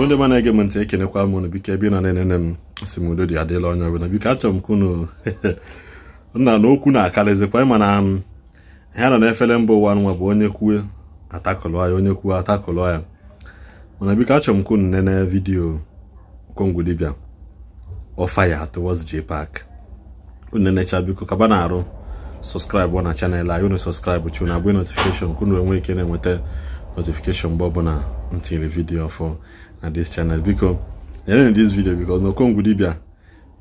Bonde mana ege mente ekene kwa mu no bika bi na nenem simudo di adela onya na bika achom kuno na okwu na akaleze kwa mana ha na efele mbo wa nwa bụ onye kwue atakolo ya onye kwue atakolo ya mana bika achom kuno nene video Okongwu Dibia o fire towards Jpac unene cha biko kabana arụ subscribe na channel ayo no subscribe chu na bụ notification kuno enwe ike na enweta notification Bobble na until the video for this channel because in this video because Okongwu Dibia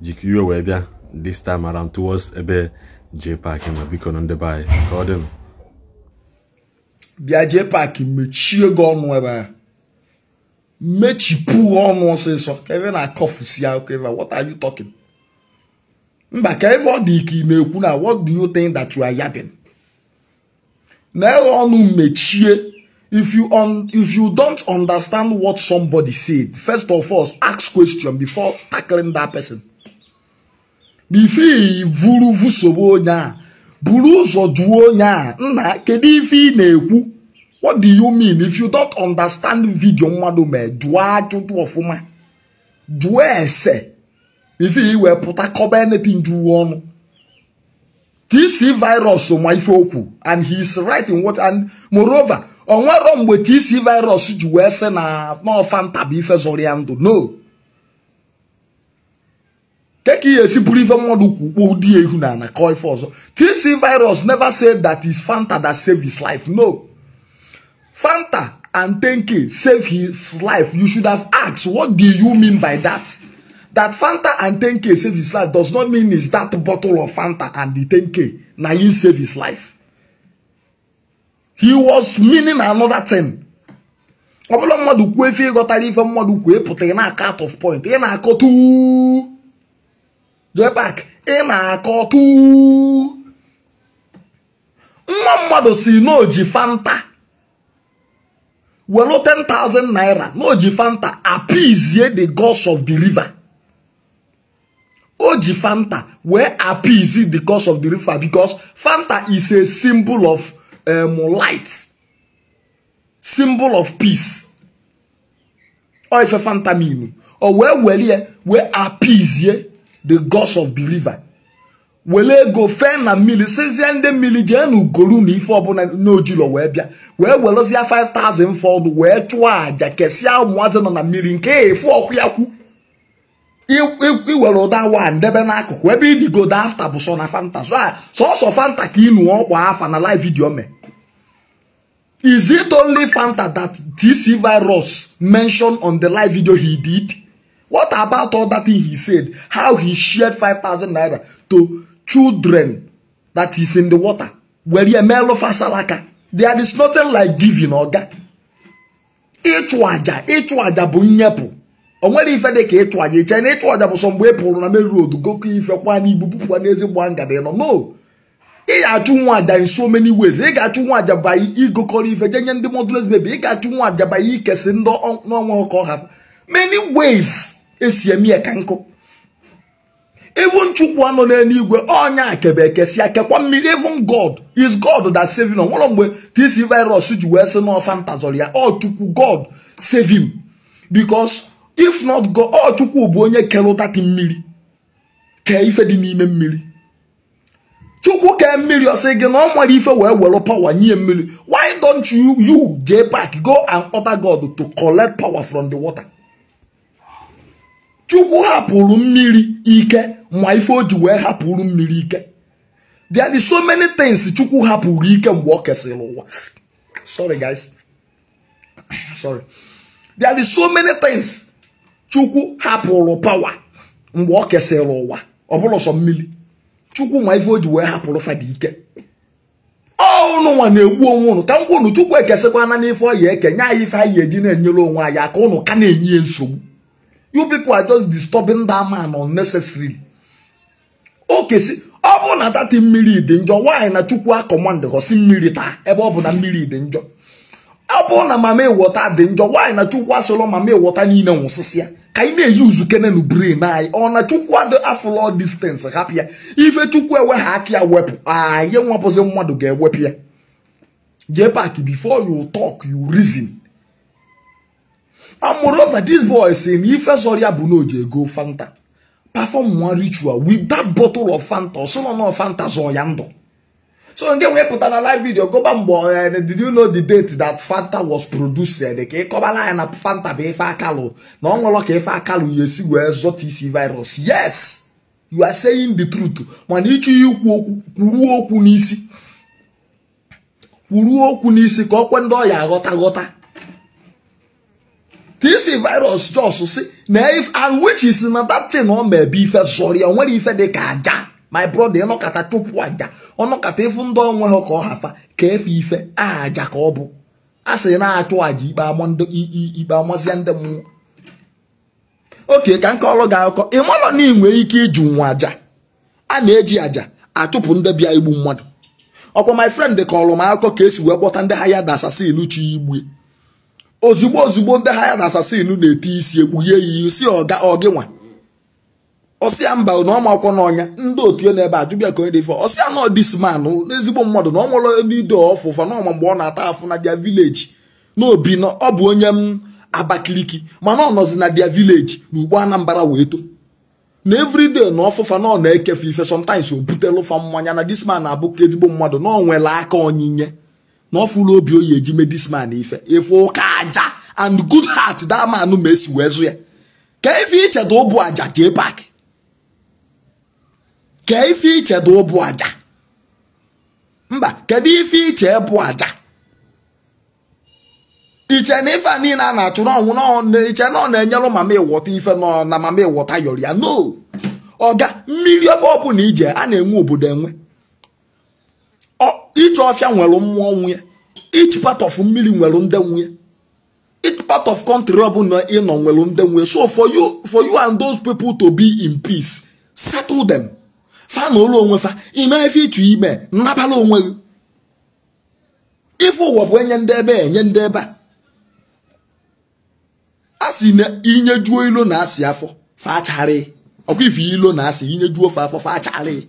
GQ we bia this time around towards ebe Jpac na biko no ndeba recording bia Jpac mechie go onu ebe mechipu onu so even na kofusia okay what are you talking mba ka even di ki na-ekwu na what do you think that you are yapping na onu mechie. If you don't understand what somebody said, first of all, ask question before tackling that person. Bifi vuru vusobo nya, buru zo duo nya, nna kedi ifi na-ekwu. What do you mean? If you don't understand video mmadu me, dua tutu ofuma. Dua ese. Ifi we puta kobe anything du onu. TC virus so my foku, and he is right in what, and moreover, on what wrong with TC virus you were saying no Fanta be Zoriando. No. Keki esi believe one die huna na koi for so. TC virus never said that it's Fanta that saved his life. No. Fanta and 10K save his life. You should have asked, what do you mean by that? That Fanta and 10K save his life does not mean it's that bottle of Fanta and the 10K now you save his life. He was meaning another thing. Obolo mmadu kwu efi gotari ife mmadu kwu epute na cut off point. E na akotu Jpac, e na akotu mmadu si no ji Fanta. Welo 10,000 naira no ji Fanta appease the gods of the river. Oji Fanta where appease the gods of the river because Fanta is a symbol of light, symbol of peace. Or if a Fanta mean, or where appease the gods of the river. Wele go fen na mili says and the millijanu goluni for no jilo webia. Where well as 5,000 for the where twa jakesia mwazen on a million K for yaku. We will that one, Debenako, where be the go after Busona Fanta. So also Fanta Kinu or half and a live video me. Is it only Fanta that TC virus mentioned on the live video he did? What about all that thing he said? How he shared 5,000 naira to children that is in the water? Where you melo fasalaka. There is nothing like giving or that. Each waja bunyepo. Onwere ife de ka etu aja eche na etu aja bụ so mgbe epụrụ na main road go ka ife kwa na ibubu na ezigbo anga dị no ị ga-achụ nwa aja in so many ways ị ga-achụ nwa aja by igokọrọ ife jenye ndị models baby ị ga-achụ nwa aja by ikesi ndị n'ọnwa ọkọ ha many ways esi eme ka nkụ even chukwu anọ n'eluigwe onya akebe ekesi akekwa mmiri even God is God that save him nwere mgbe TC virus ji wee sị na Fanta zọrọ ya chukwu God save him because if not go, chukwu bụ onye kelo dati mmiri ke ife dị n'ime mmiri chukwu ke mmiri ose gị na ọ nwere ife wee were power nye mmiri. Why don't you Jpac go and order God to collect power from the water? Chukwu hapụrụ mmiri ike ma ife o ji wee hapụrụ mmiri ike. There are so many things chukwu hapụrụ ike mgbe ọ kesịrị ụwa. Sorry guys. Sorry. There are so many things chukwu hapụrụ power mgbe ọ kesịrị ụwa ọbụla sọ mmiri. Chukwu ma ife o ji wee hapụrụ fada ike. Unu nwa na-egbu onwe unu ka ngwa unu chukwu ekesikwana n'ife ọ ya eke nye anyị ife anyị eji na-enyere onwe anyị aka unu ka na-enye nsogbu. You people are just disturbing that man unnecessarily. Okay, see, ọ bụ na dati mmiri dị njọ why na chukwu akọmand hosi mmiri taa ebe ọ bụ na mmiri dị njọ. Ọ bụ na mama ewota dị njọ why na chukwu asolo mama ewota niile nwụsịsịa ka ị na-eyuzu kene nu brain anyị ọ na chukwu adị afụlọ distance hapụ ya ife chukwu ewe ha aka ya wepụ ye nwapụzi mmadụ ga-ewepụ ya. Jpac, before you talk you reason. And moreover, these boys saying if sorry abuno go Fanta, perform one ritual with that bottle of Fanta, so no Fanta zoyando. So again, we put on a live video. Go back, boy. Did you know the date that Fanta was produced? The Kobala and Fanta be Fakalo. No one like Fakalo. You see where Zotisi virus. Yes, you are saying the truth. When you kuru kunisi kokwendo ya gota. This virus just say now if and which is not that thing on maybe if sorry and when if they kaja. My brother, no kata tupu aja. Ono kata ifu ndo onwe ho ka o hafa ka efe ife aja ka obu. Ase na atu aja ibe amondo ibe amazia nde mu. Okay, ka nka olo ga akọ. Imolo na inwe ike iju nwa aja. A na-eji aja atupu nde bia igbu mmadu. Okwa my friend de call ma akọ ka esi we gbota nde hired assassin chi igbu. Ozugbo nde hired assassin na-eti isi egbuye yi si oginwa. Osia mba na ọma na ọnya ndị otu na ebe ajụbịa ka onye dị fọ osia no this man n'ezigbo mmadụ na ọnwụrụ ndị ọfụfa na ọma mgbe ọ na-ata afụ na dia village n'obi na ọ bụ onye Abakaliki mana ọ nọzi na dia village n'ugbo Anambra wee to na everyday na ọfụfa na ọ na-ekefe ife sometimes o butelu fa mmanya na this man abụ ka ezigbo mmadụ na ọ nwere aka onyinye na ọfụlụ obi oyi eji me this man ife ife ụka aja and good heart that man ma esi wee zụ ya ka ife ichedo ụbụ aja Jpac ka ife iche do bụ aja mba kedu ife iche bụ aja iche na ife niile a na-achụ n'ọnwụ na iche na ọ na-enyelụ mama ịwọta ife nọ na mama ịwọta yọrọ ya no ọga mmiri ebe ọ bụ na ije a na-enwe obodo enwe iche ọfịa nwere mmụọ nwunye each part of mmiri nwere ndị nwunye each part of country ọ bụ na ịnọ nwere ndị nwunye so for you and those people to be in peace settle them. Fa na olo onwe fa ime ife ichu ime nnabala onwe gị ife ụwa bụ enye ndị ebe asị na inyejuo ilo na asị afọ fa acharị ọkwa ife ilo na asị inyejuo fa afọ fa acharị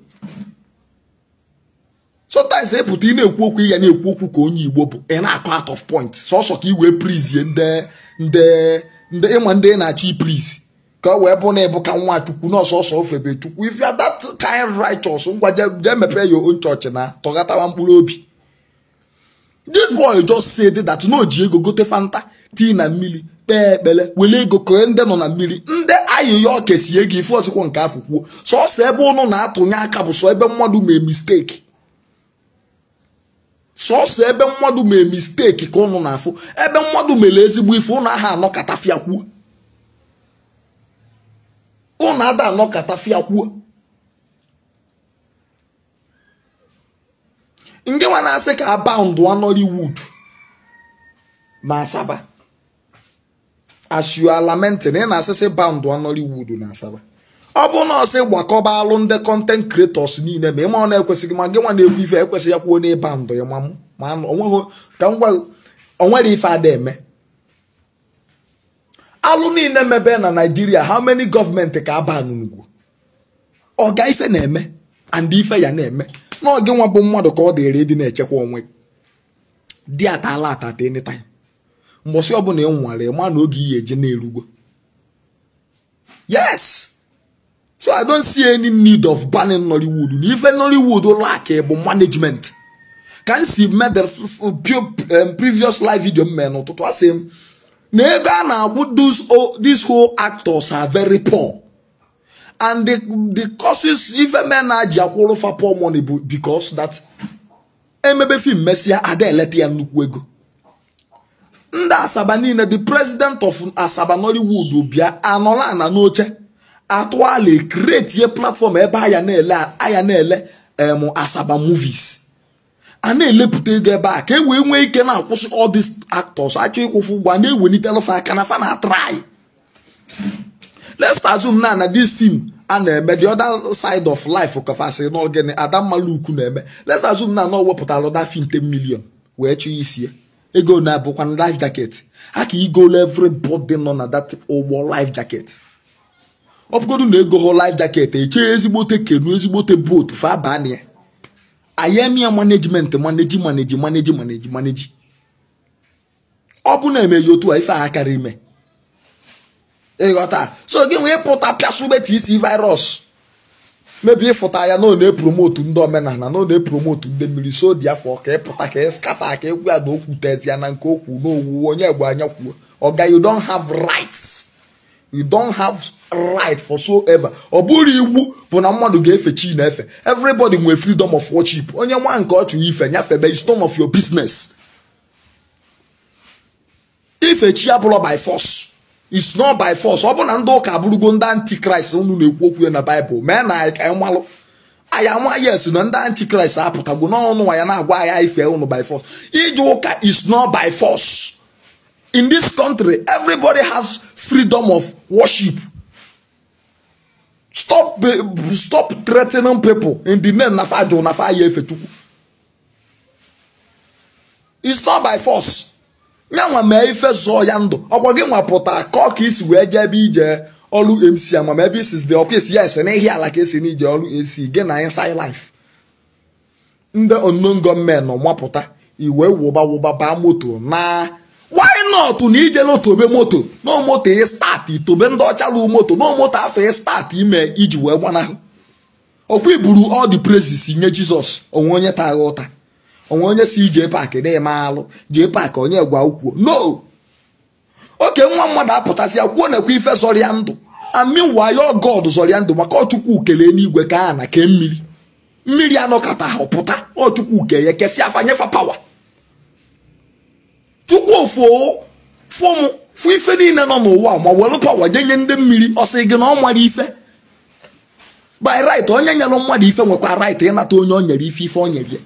sometimes epụta ị na-ekwu okwu ya na-ekwu okwu ka onye Igbo bụ ị na-akọ out of point sọsọ ka i wee prizie ndị ịma ndị na-achọ iprizi ka wee bụ na ebu ka nwa Chukwu na ọsọsọ ofebe Chukwu if you are that kind righteous ngwa je mepe your own church na tọgatawa mkpụrụ obi. This boy just said that no ji ego gote Fanta tii na mmiri kpee ekpele wele ego ka ndị nọ na mmiri ndị ayịya okesi ego ife ọsịkwa nke afọ kwuo sọsọ ebe ụnụ na-atụnye aka bụ sọ ebe mmadụ mee mistake sọsọ ebe mmadụ mee mistake ka ụnụ na-afụ ebe mmadụ mere ezigbo ife ụnụ aha anọkatafịa kwuo ụnụ ada anọkatafịa kwuo ndị nwa na-asị ka abound Nollywood na Asaba as you are lamenting ị na-asịsị bound Nollywood na Asaba ọ bụ na ọsị gbakọba alụ ndị content creators niile ma ịma ọ na-ekwesịghị ma gị nwa na-ekwu ife ekwesịghị ya kwuo na bound ya ma onweghị ka ngwa onwere ife ada eme alụ niile mebe na Nigeria how many government ka aba n'ugwu ọ ga ife na-eme and ife ya na-eme na oge nwa bụ mmadụ ka ọ dịrị dị na-echekwa onwe dị atala atata anytime mgbọsị ọbụla ị nwere ma na oge ihe eje na-erugbo. Yes, so I don't see any need of banning Nollywood. Even Nollywood lack bụ management. Can see made the previous live video men or to say these whole actors are very poor. And the causes even men are jackal for poor money because that maybe film Messia are there let you ego. Nda Asabanina, the president of Asaba Nollywood will be anola na noche atwale create a platform ebe ayanele Asaba movies. Anele pute get back. We can now all these actors. Actually, we need to try. Let's assume now that this film and the other side of life for Kafase no again Adam Maluku neme. Let's assume now no we put another 50 million. Where you see ego na book one life jacket. How can you go everybody on that old life jacket? Up go to go whole life jacket. Ezigbo canoe, ezigbo boat for banye. I am your management, manage. Obu na eme yotu ife akari me. So again, we put a piasube TC virus. Maybe if ya no promote Ndị Omenala, no promote Ndị Nmiri, so therefore ka put a scatter ka egwu ado kwutezi ya na nke okwu no onye egwu anya kwuo. Oga, you don't have rights. You don't have right for so ever. Oburi iwu bụ na mmadụ ga-efe chi na-efe. Everybody nwe freedom of worship. Onye nwa nke ọ chụ ife nyafebe is none of your business. Ife chi abụrụ by force. It's not by force. Ọ bụ na ndị ụka abụrụgo ndị antichrist unu na-ekwu okwu na Bible. Mee na anyị ka anyị malụ. Anyị ama yes na ndị antichrist apụtagbo n'ọnụ ya na-agwa anyị ife unu by force. Ije ụka is not by force. In this country, everybody has freedom of worship. Stop threatening people in the name of Ajo Nafaye Fetuku. It's not by force. Nyanwa me ife zo yando. Okwage nwa pota cock is we je bi je olu MC ama maybe this is the okesi yes na here like esi ni je olu AC ge na inside life. Ndị unknown government no mwapota iwe woba ba moto na why not na ije no tobe moto no moto e start tobe ndị ọchalu moto no moto afa start ime iji we gwana okwu iburu all the praises nye Jesus onwe onye ta ghọta onwe onye si Jpac na-eme alụ Jpac onye gwa ukwu no oke nwa mmadụ apụtasị ya kwuo na kwa ife zọrọ ya ndụ meanwhile your God zọrọ ya ndụ maka ọchukwu kele n'igwe ka a na ke mmiri anọkata ha pụta ọchukwu ke ya kesi afanyefa power chukwu fu ife niile nọ n'ụwa ma welu power jenye ndị mmiri ọsị gị na ọ nwere ife by right onye nyere mmadụ ife nwekwa right ịnata onye o nyere ife o nyere ya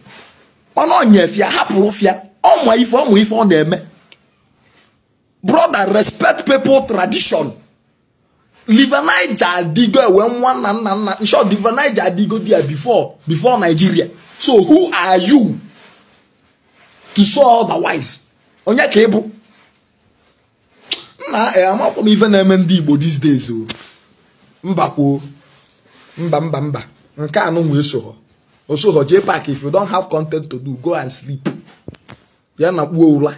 mana onye fia hapụrụ fia ọmụ ife ọ na-eme. Brother, respect people tradition. Livanija digo when one nna in short Livanija digo there before Nigeria. So who are you to show otherwise? Onye ka ebu na amakwam even eme Ndị Igbo these days o mbakwo mba nke anụ nwe so also Jpac, if you don't have content to do, go and sleep. Ya na kpuo ụra.